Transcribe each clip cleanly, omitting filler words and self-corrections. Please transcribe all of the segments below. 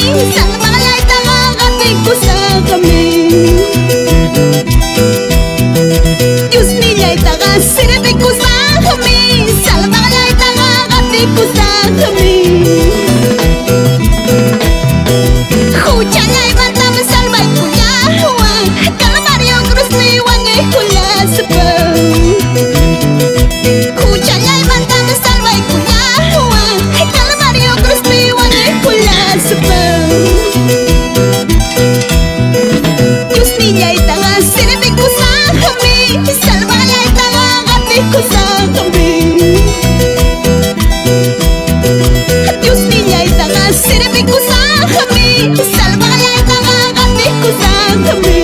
Salbalay tangating ko sa kami. Diyos nila'y taga sinabi ko sa kami. Salbalay tangating ko sa kami. Hujanay bantang salbay kuya huwag Kalamario krus liwangi kula sepang. Hujanay bantang salbay kuya huwag Kalamario krus liwangi kula sepang. Diyos nila'y tanga sinabi ko sa kami. Salbalay tanga ati ko sa kami. Diyos nila'y tanga sinabi ko sa kami. Salbalay tanga ati ko sa kami.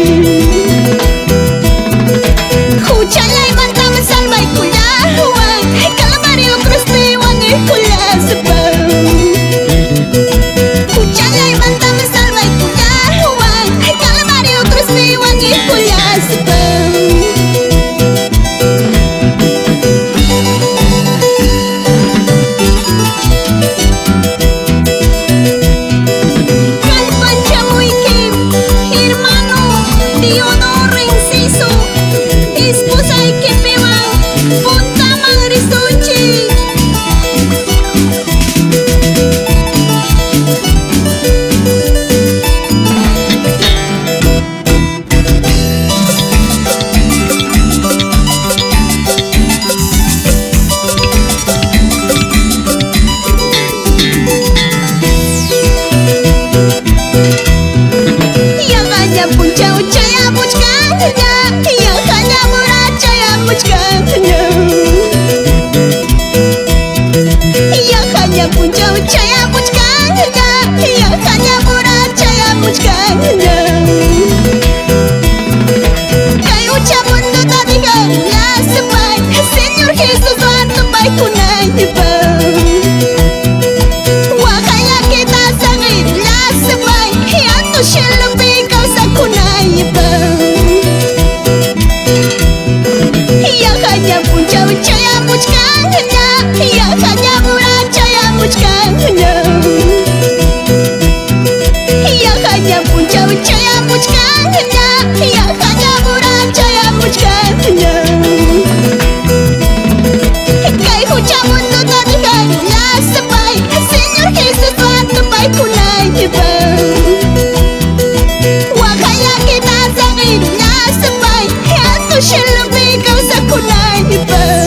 Hujanay bantang salbay kuya huwag Kalamario krus liwangi kula sepang. Hujanay bantang salbay kuya huwag Kalamario krus liwangi kula sepang. Señor Jesús, tumay ko na ibang. Wakaya kita sa ngila sabay. Yato siya lumikaw sa kunay ibang. Yakanya punjaw chaya muchkan na. Yakanya mura chaya muchkan na. Yakanya punjaw chaya muchkan na. Yakanya mura chaya muchkan na. Kay hujamun no tadigan na sabay. Señor Jesus tumay ko na ibang. Wakaya kita sa ngila sabay. Yato siya lumikaw sa kunay ibang.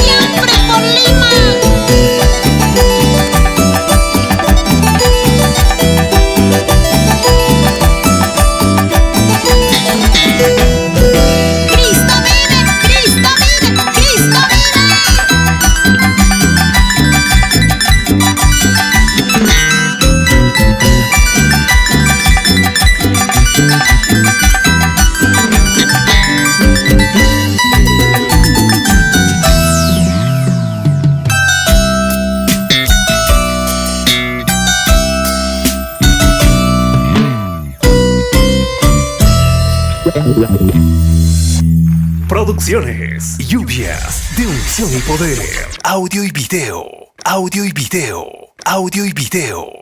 Siempre por Lima. Cristo vive, Cristo vive, Cristo Producciones, lluvias de unción y poder. Audio y video, audio y video, audio y video.